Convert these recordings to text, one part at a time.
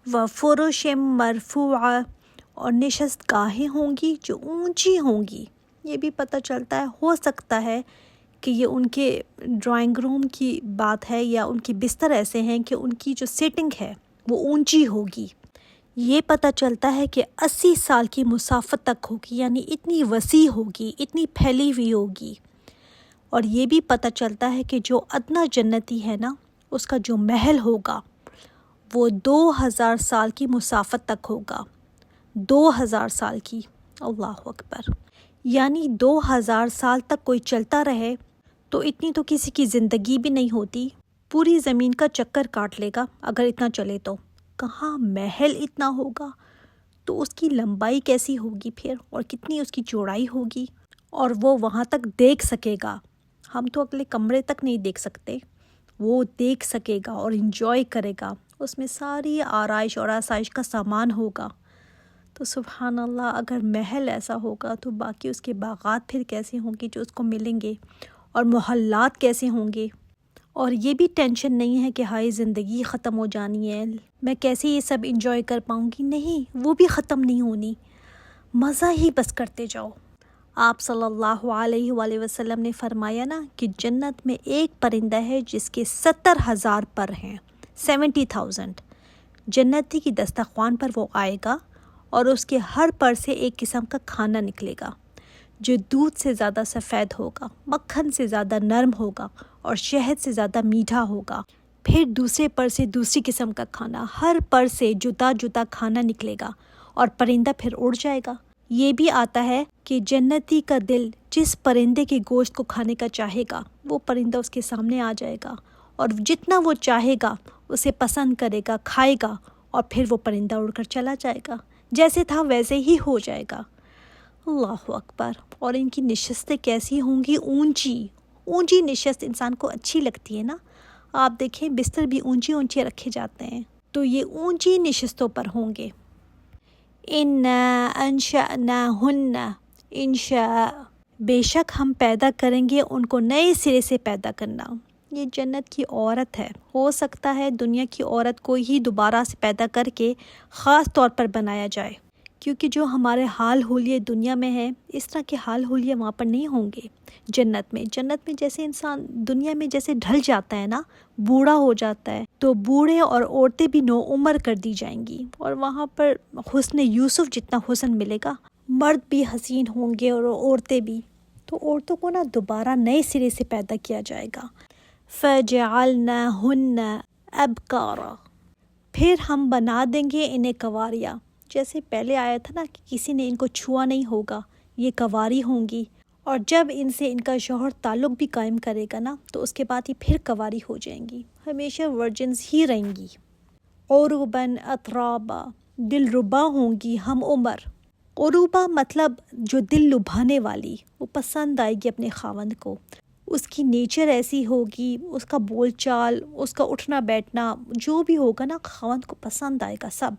و فرش مرفوعہ، اور نشست گاہیں ہوں گی جو اونچی ہوں گی۔ یہ بھی پتہ چلتا ہے، ہو سکتا ہے کہ یہ ان کے ڈرائنگ روم کی بات ہے، یا ان کے بستر ایسے ہیں کہ ان کی جو سیٹنگ ہے وہ اونچی ہوگی۔ یہ پتہ چلتا ہے کہ 80 سال کی مسافت تک ہوگی، یعنی اتنی وسیع ہوگی، اتنی پھیلی ہوئی ہوگی۔ اور یہ بھی پتہ چلتا ہے کہ جو ادنیٰ جنتی ہے نا، اس کا جو محل ہوگا وہ 2000 سال کی مسافت تک ہوگا، 2000 سال کی۔ اللہ اکبر! یعنی 2000 سال تک کوئی چلتا رہے تو اتنی تو کسی کی زندگی بھی نہیں ہوتی، پوری زمین کا چکر کاٹ لے گا اگر اتنا چلے تو۔ کہاں محل اتنا ہوگا، تو اس کی لمبائی کیسی ہوگی پھر، اور کتنی اس کی چوڑائی ہوگی، اور وہ وہاں تک دیکھ سکے گا۔ ہم تو اگلے کمرے تک نہیں دیکھ سکتے، وہ دیکھ سکے گا اور انجوائے کرے گا۔ اس میں ساری آرائش اور آسائش کا سامان ہوگا۔ تو سبحان اللہ، اگر محل ایسا ہوگا تو باقی اس کے باغات پھر کیسے ہوں گے جو اس کو ملیں گے، اور محلات کیسے ہوں گے۔ اور یہ بھی ٹینشن نہیں ہے کہ ہائی زندگی ختم ہو جانی ہے، میں کیسے یہ سب انجوائے کر پاؤں گی۔ نہیں، وہ بھی ختم نہیں ہونی، مزہ ہی بس کرتے جاؤ۔ آپ صلی اللہ علیہ وآلہ وسلم نے فرمایا نا کہ جنت میں ایک پرندہ ہے جس کے 70,000 پر ہیں، 70,000۔ جنتی کی دسترخوان پر وہ آئے گا اور اس کے ہر پر سے ایک قسم کا کھانا نکلے گا جو دودھ سے زیادہ سفید ہوگا، مکھن سے زیادہ نرم ہوگا، اور شہد سے زیادہ میٹھا ہوگا۔ پھر دوسرے پر سے دوسری قسم کا کھانا، ہر پر سے جدا جدا کھانا نکلے گا، اور پرندہ پھر اڑ جائے گا۔ یہ بھی آتا ہے کہ جنتی کا دل جس پرندے کے گوشت کو کھانے کا چاہے گا، وہ پرندہ اس کے سامنے آ جائے گا، اور جتنا وہ چاہے گا اسے پسند کرے گا، کھائے گا، اور پھر وہ پرندہ اڑ کر چلا جائے گا، جیسے تھا ویسے ہی ہو جائے گا۔ اللہ اکبر! اور ان کی نشستیں کیسی ہوں گی، اونچی اونچی نشست انسان کو اچھی لگتی ہے نا۔ آپ دیکھیں بستر بھی اونچے اونچے رکھے جاتے ہیں، تو یہ اونچی نشستوں پر ہوں گے۔ اِنَّا أَنشَأْنَاهُنَّ انشاء، بے شک ہم پیدا کریں گے ان کو نئے سرے سے پیدا کرنا۔ یہ جنت کی عورت ہے، ہو سکتا ہے دنیا کی عورت کو ہی دوبارہ سے پیدا کر کے خاص طور پر بنایا جائے، کیونکہ جو ہمارے حال حلیے دنیا میں ہیں، اس طرح کے حال حلیے وہاں پر نہیں ہوں گے جنت میں۔ جنت میں جیسے انسان دنیا میں جیسے ڈھل جاتا ہے نا، بوڑھا ہو جاتا ہے، تو بوڑھے اور عورتیں بھی نو عمر کر دی جائیں گی، اور وہاں پر حسن یوسف جتنا حسن ملے گا، مرد بھی حسین ہوں گے اور عورتیں بھی۔ تو عورتوں کو نا دوبارہ نئے سرے سے پیدا کیا جائے گا۔ فَجَعَلْنَاهُنَّ أَبْكَارًا، پھر ہم بنا دیں گے انہیں کنواریاں۔ جیسے پہلے آیا تھا نا کہ کسی نے ان کو چھوا نہیں ہوگا، یہ کنواری ہوں گی، اور جب ان سے ان کا شوہر تعلق بھی قائم کرے گا نا، تو اس کے بعد یہ پھر کنواری ہو جائیں گی، ہمیشہ ورجنز ہی رہیں گی۔ عُرُبًا أَتْرَابًا، دل ربا ہوں گی، ہم عمر۔ عروبہ مطلب جو دل لبھانے والی، وہ پسند آئے گی اپنے خاوند کو، اس کی نیچر ایسی ہوگی، اس کا بول چال، اس کا اٹھنا بیٹھنا، جو بھی ہوگا نا خاوند کو پسند آئے گا سب۔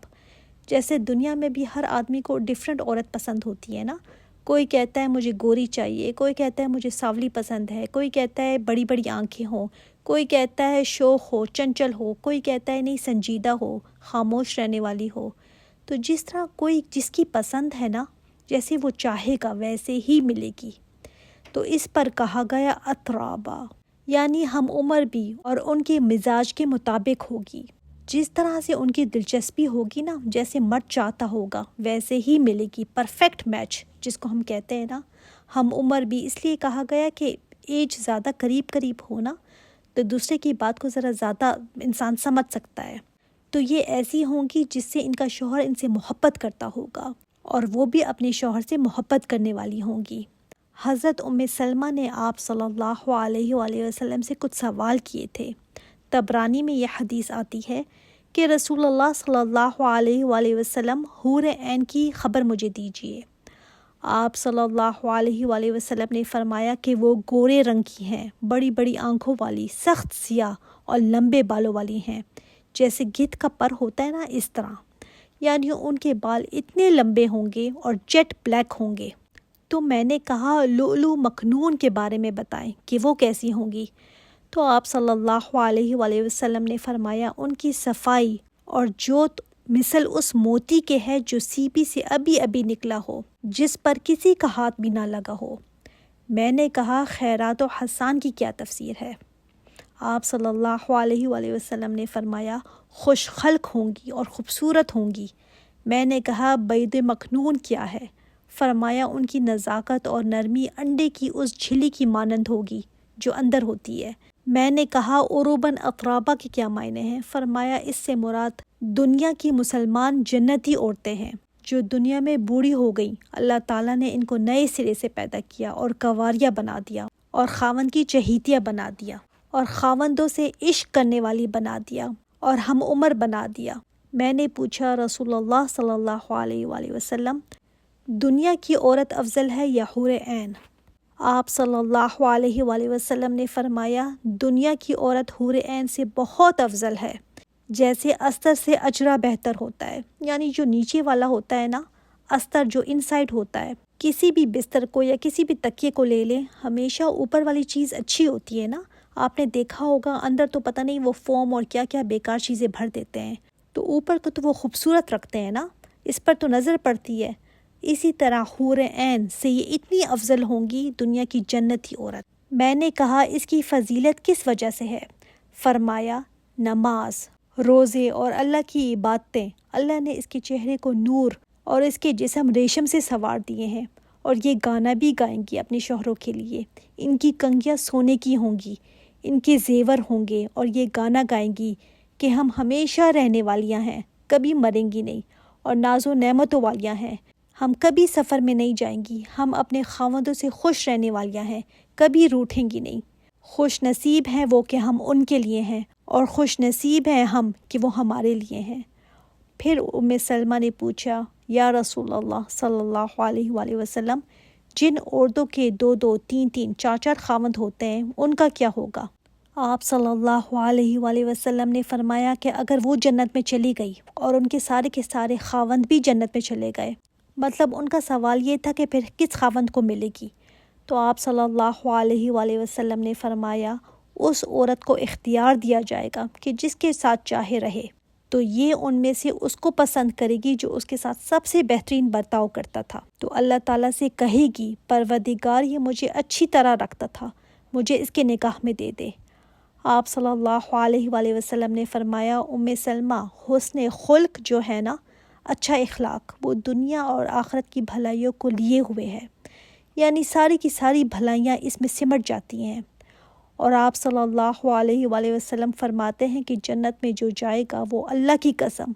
جیسے دنیا میں بھی ہر آدمی کو ڈیفرنٹ عورت پسند ہوتی ہے نا، کوئی کہتا ہے مجھے گوری چاہیے، کوئی کہتا ہے مجھے سانولی پسند ہے، کوئی کہتا ہے بڑی بڑی آنکھیں ہوں، کوئی کہتا ہے شوخ ہو، چنچل ہو، کوئی کہتا ہے نہیں سنجیدہ ہو، خاموش رہنے والی ہو۔ تو جس طرح کوئی جس کی پسند ہے نا، جیسے وہ چاہے گا ویسے ہی ملے گی۔ تو اس پر کہا گیا اترابا، یعنی ہم عمر بھی، اور ان کے مزاج کے مطابق ہوگی۔ جس طرح سے ان کی دلچسپی ہوگی نا، جیسے مرد چاہتا ہوگا ویسے ہی ملے گی، پرفیکٹ میچ جس کو ہم کہتے ہیں نا۔ ہم عمر بھی اس لیے کہا گیا کہ ایج زیادہ قریب قریب ہو نا، تو دوسرے کی بات کو ذرا زیادہ انسان سمجھ سکتا ہے۔ تو یہ ایسی ہوں گی جس سے ان کا شوہر ان سے محبت کرتا ہوگا، اور وہ بھی اپنے شوہر سے محبت کرنے والی ہوں گی۔ حضرت سلمہ نے آپ صلی اللہ علیہ وآلہ وسلم سے کچھ سوال کیے تھے۔ طبرانی میں یہ حدیث آتی ہے کہ رسول اللہ صلی اللہ علیہ وآلہ وسلم حور عین کی خبر مجھے دیجیے۔ آپ صلی اللہ علیہ وآلہ وسلم نے فرمایا کہ وہ گورے رنگ کی ہیں، بڑی بڑی آنکھوں والی، سخت سیاہ اور لمبے بالوں والی ہیں، جیسے گدھ کا پر ہوتا ہے نا، اس طرح۔ یعنی ان کے بال اتنے لمبے ہوں گے اور جیٹ بلیک ہوں گے۔ تو میں نے کہا لؤلؤ مکنون کے بارے میں بتائیں کہ وہ کیسی ہوں گی۔ تو آپ صلی اللہ علیہ وآلہ وسلم نے فرمایا ان کی صفائی اور جوت مثل اس موتی کے ہے جو سیپی سے ابھی ابھی نکلا ہو، جس پر کسی کا ہاتھ بھی نہ لگا ہو۔ میں نے کہا خیرات و حسان کی کیا تفسیر ہے؟ آپ صلی اللہ علیہ وآلہ وسلم نے فرمایا خوش خلق ہوں گی اور خوبصورت ہوں گی۔ میں نے کہا بید مکنون کیا ہے؟ فرمایا ان کی نزاکت اور نرمی انڈے کی اس جھلی کی مانند ہوگی جو اندر ہوتی ہے۔ میں نے کہا عروباً اطرابا کے کیا معنی ہیں؟ فرمایا اس سے مراد دنیا کی مسلمان جنتی عورتیں ہیں جو دنیا میں بوڑھی ہو گئیں، اللہ تعالیٰ نے ان کو نئے سرے سے پیدا کیا اور کنواریاں بنا دیا اور خاوند کی چہیتیاں بنا دیا اور خاوندوں سے عشق کرنے والی بنا دیا اور ہم عمر بنا دیا۔ میں نے پوچھا رسول اللہ صلی اللہ علیہ وآلہ وسلم دنیا کی عورت افضل ہے یا حور عین؟ آپ صلی اللہ علیہ وآلہ وسلم نے فرمایا دنیا کی عورت حور عین سے بہت افضل ہے، جیسے استر سے اجرا بہتر ہوتا ہے، یعنی جو نیچے والا ہوتا ہے نا، استر جو انسائڈ ہوتا ہے۔ کسی بھی بستر کو یا کسی بھی تکیے کو لے لیں، ہمیشہ اوپر والی چیز اچھی ہوتی ہے نا۔ آپ نے دیکھا ہوگا اندر تو پتہ نہیں وہ فوم اور کیا کیا بیکار چیزیں بھر دیتے ہیں، تو اوپر کو تو وہ خوبصورت رکھتے ہیں نا، اس پر تو نظر پڑتی ہے۔ اسی طرح حور عین سے یہ اتنی افضل ہوں گی دنیا کی جنتی عورت۔ میں نے کہا اس کی فضیلت کس وجہ سے ہے؟ فرمایا نماز، روزے اور اللہ کی عبادتیں۔ اللہ نے اس کے چہرے کو نور اور اس کے جسم ریشم سے سنوار دیے ہیں، اور یہ گانا بھی گائیں گی اپنے شوہروں کے لیے۔ ان کی کنگھیاں سونے کی ہوں گی، ان کے زیور ہوں گے، اور یہ گانا گائیں گی کہ ہم ہمیشہ رہنے والیاں ہیں، کبھی مریں گی نہیں، اور ناز و نعمتوں والیاں ہیں، ہم کبھی سفر میں نہیں جائیں گی، ہم اپنے خاوندوں سے خوش رہنے والیاں ہیں، کبھی روٹھیں گی نہیں۔ خوش نصیب ہیں وہ کہ ہم ان کے لیے ہیں، اور خوش نصیب ہیں ہم کہ وہ ہمارے لیے ہیں۔ پھر سلمہ نے پوچھا یا رسول اللہ صلی اللہ علیہ وآلہ وسلم جن عورتوں کے 2 3 4 خاوند ہوتے ہیں ان کا کیا ہوگا؟ آپ صلی اللہ علیہ وآلہ وسلم نے فرمایا کہ اگر وہ جنت میں چلی گئی اور ان کے سارے خاوند بھی جنت میں چلے گئے، مطلب ان کا سوال یہ تھا کہ پھر کس خاوند کو ملے گی، تو آپ صلی اللہ علیہ وآلہ وسلم نے فرمایا اس عورت کو اختیار دیا جائے گا کہ جس کے ساتھ چاہے رہے، تو یہ ان میں سے اس کو پسند کرے گی جو اس کے ساتھ سب سے بہترین برتاؤ کرتا تھا، تو اللہ تعالیٰ سے کہے گی پروردگار یہ مجھے اچھی طرح رکھتا تھا، مجھے اس کے نکاح میں دے دے۔ آپ صلی اللہ علیہ وآلہ وسلم نے فرمایا سلمہ حسن خلق جو ہے نا، اچھا اخلاق، وہ دنیا اور آخرت کی بھلائیوں کو لیے ہوئے ہے، یعنی ساری کی ساری بھلائیاں اس میں سمٹ جاتی ہیں۔ اور آپ صلی اللہ علیہ وآلہ وسلم فرماتے ہیں کہ جنت میں جو جائے گا وہ اللہ کی قسم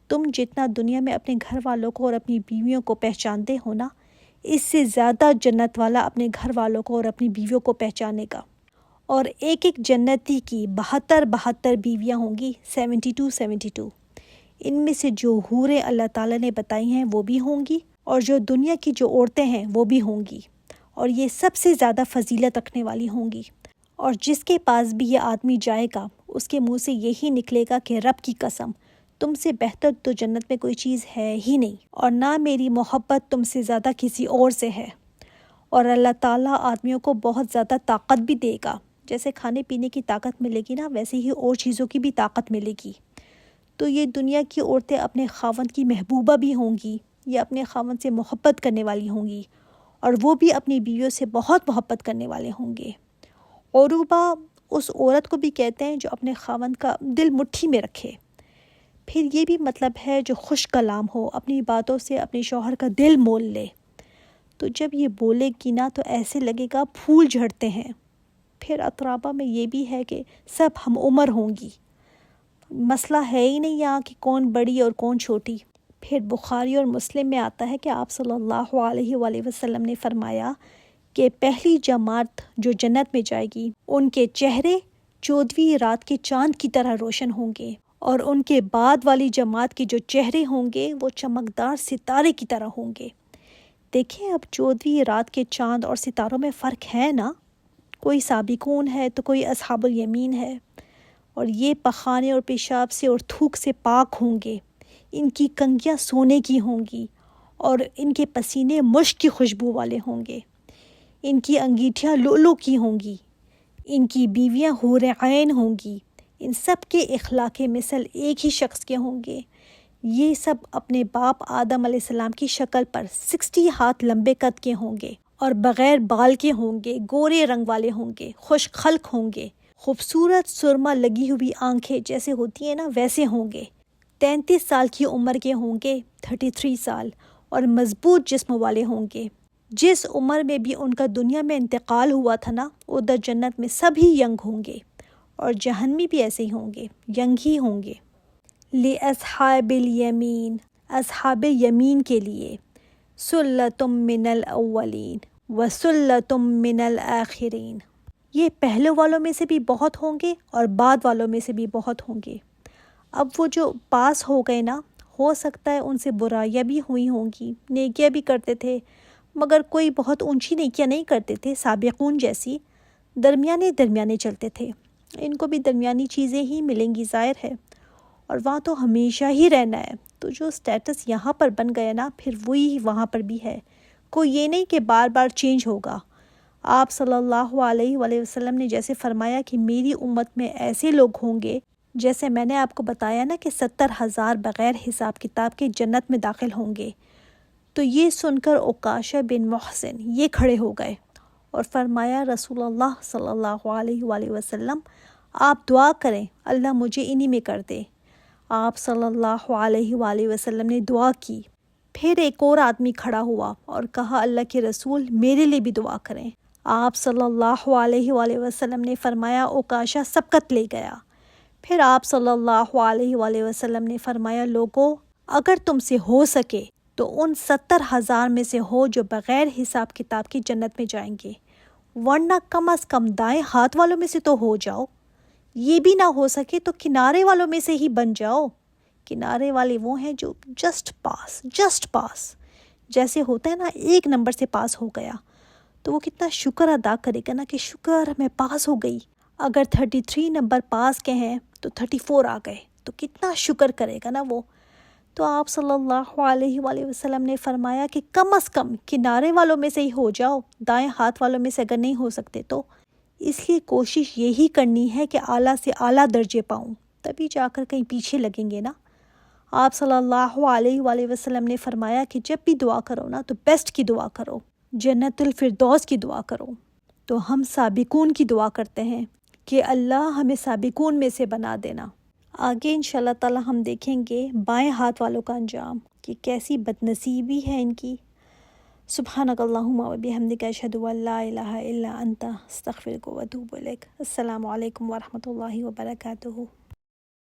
تم جتنا دنیا میں اپنے گھر والوں کو اور اپنی بیویوں کو پہچانتے ہو نا، اس سے زیادہ جنت والا اپنے گھر والوں کو اور اپنی بیویوں کو پہچانے گا۔ اور ایک جنتی کی 72 بیویاں ہوں گی، 72۔ ان میں سے جو حوریں اللہ تعالیٰ نے بتائی ہیں وہ بھی ہوں گی، اور جو دنیا کی جو عورتیں ہیں وہ بھی ہوں گی، اور یہ سب سے زیادہ فضیلت رکھنے والی ہوں گی۔ اور جس کے پاس بھی یہ آدمی جائے گا اس کے منہ سے یہی نکلے گا کہ رب کی قسم تم سے بہتر تو جنت میں کوئی چیز ہے ہی نہیں، اور نہ میری محبت تم سے زیادہ کسی اور سے ہے۔ اور اللہ تعالیٰ آدمیوں کو بہت زیادہ طاقت بھی دے گا، جیسے کھانے پینے کی طاقت ملے گی نا، ویسے ہی اور چیزوں کی بھی طاقت ملے گی۔ تو یہ دنیا کی عورتیں اپنے خاوند کی محبوبہ بھی ہوں گی، یہ اپنے خاوند سے محبت کرنے والی ہوں گی، اور وہ بھی اپنی بیویوں سے بہت محبت کرنے والے ہوں گے۔ عروبہ اس عورت کو بھی کہتے ہیں جو اپنے خاوند کا دل مٹھی میں رکھے۔ پھر یہ بھی مطلب ہے جو خوش کلام ہو، اپنی باتوں سے اپنے شوہر کا دل مول لے، تو جب یہ بولے گی نا تو ایسے لگے گا پھول جھڑتے ہیں۔ پھر اطرابہ میں یہ بھی ہے کہ سب ہم عمر ہوں گی، مسئلہ ہے ہی نہیں یہاں کہ کون بڑی اور کون چھوٹی۔ پھر بخاری اور مسلم میں آتا ہے کہ آپ صلی اللہ علیہ وآلہ وسلم نے فرمایا کہ پہلی جماعت جو جنت میں جائے گی ان کے چہرے 14ویں رات کے چاند کی طرح روشن ہوں گے، اور ان کے بعد والی جماعت کے جو چہرے ہوں گے وہ چمکدار ستارے کی طرح ہوں گے۔ دیکھیں اب 14ویں رات کے چاند اور ستاروں میں فرق ہے نا، کوئی سابقون ہے تو کوئی اصحاب الیمین ہے، اور یہ پخانے اور پیشاب سے اور تھوک سے پاک ہوں گے، ان کی کنگھیاں سونے کی ہوں گی، اور ان کے پسینے مشک کی خوشبو والے ہوں گے، ان کی انگیٹھیاں لؤلؤ کی ہوں گی، ان کی بیویاں حور عین ہوں گی۔ ان سب کے اخلاق مثل ایک ہی شخص کے ہوں گے یہ سب اپنے باپ آدم علیہ السلام کی شکل پر 60 ہاتھ لمبے قد کے ہوں گے اور بغیر بال کے ہوں گے، گورے رنگ والے ہوں گے، خوش خلق ہوں گے، خوبصورت سرما لگی ہوئی آنکھیں جیسے ہوتی ہیں نا ویسے ہوں گے، 33 سال کی عمر کے ہوں گے، 33 سال، اور مضبوط جسم والے ہوں گے۔ جس عمر میں بھی ان کا دنیا میں انتقال ہوا تھا نا، ادھر جنت میں سبھی ینگ ہوں گے، اور جہنمی بھی ایسے ہی ہوں گے، ینگ ہی ہوں گے۔ لِأَصْحَابِ الْيَمِينِ، اصحاب یمین کے لیے، سُلَّةٌ مِّنَ الْأَوَّلِينَ وَسُلَّةٌ مِّنَ الْآخِرِينَ، یہ پہلے والوں میں سے بھی بہت ہوں گے اور بعد والوں میں سے بھی بہت ہوں گے۔ اب وہ جو پاس ہو گئے نا، ہو سکتا ہے ان سے برائیاں بھی ہوئی ہوں گی، نیکیاں بھی کرتے تھے، مگر کوئی بہت اونچی نیکیاں نہیں کرتے تھے، سابقون جیسی، درمیانے چلتے تھے۔ ان کو بھی درمیانی چیزیں ہی ملیں گی، ظاہر ہے، اور وہاں تو ہمیشہ ہی رہنا ہے۔ تو جو سٹیٹس یہاں پر بن گیا نا، پھر وہی وہاں پر بھی ہے، کوئی یہ نہیں کہ بار بار چینج ہوگا۔ آپ صلی اللہ علیہ وآلہ وسلم نے جیسے فرمایا کہ میری امت میں ایسے لوگ ہوں گے، جیسے میں نے آپ کو بتایا نا کہ 70,000 بغیر حساب کتاب کے جنت میں داخل ہوں گے۔ تو یہ سن کر عکاشہ بن محسن یہ کھڑے ہو گئے اور فرمایا، رسول اللہ صلی اللہ علیہ وآلہ وسلم، آپ دعا کریں اللہ مجھے انہی میں کر دے۔ آپ صلی اللہ علیہ وآلہ وسلم نے دعا کی۔ پھر ایک اور آدمی کھڑا ہوا اور کہا، اللہ کے رسول میرے لیے بھی دعا کریں۔ آپ صلی اللہ علیہ وآلہ وسلم نے فرمایا، عکاشہ سبقت لے گیا۔ پھر آپ صلی اللہ علیہ وآلہ وسلم نے فرمایا، لوگو اگر تم سے ہو سکے تو ان 70,000 میں سے ہو جو بغیر حساب کتاب کی جنت میں جائیں گے، ورنہ کم از کم دائیں ہاتھ والوں میں سے تو ہو جاؤ۔ یہ بھی نہ ہو سکے تو کنارے والوں میں سے ہی بن جاؤ۔ کنارے والے وہ ہیں جو جسٹ پاس جیسے ہوتا ہے نا، 1 نمبر سے پاس ہو گیا تو وہ کتنا شکر ادا کرے گا نا کہ شکر میں پاس ہو گئی۔ اگر 33 نمبر پاس کے ہیں تو 34 آ گئے تو کتنا شکر کرے گا نا وہ۔ تو آپ صلی اللہ علیہ وآلہ وسلم نے فرمایا کہ کم از کم کنارے والوں میں سے ہی ہو جاؤ، دائیں ہاتھ والوں میں سے اگر نہیں ہو سکتے تو۔ اس لیے کوشش یہی کرنی ہے کہ اعلیٰ سے اعلیٰ درجے پاؤں، تبھی جا کر کہیں پیچھے لگیں گے نا۔ آپ صلی اللہ علیہ وآلہ وسلم نے فرمایا کہ جب بھی دعا کرو نا تو بیسٹ کی دعا کرو، جنت الفردوس کی دعا کرو۔ تو ہم سابقون کی دعا کرتے ہیں کہ اللہ ہمیں سابقون میں سے بنا دینا۔ آگے انشاءاللہ تعالی ہم دیکھیں گے بائیں ہاتھ والوں کا انجام کہ کیسی بدنصیبی ہے ان کی۔ سبحانک اللہم و بحمدک، اشہد ان لا الہ الا انت، استغفرک و اتوب الیک۔ السلام علیکم ورحمۃ اللہ وبرکاتہ۔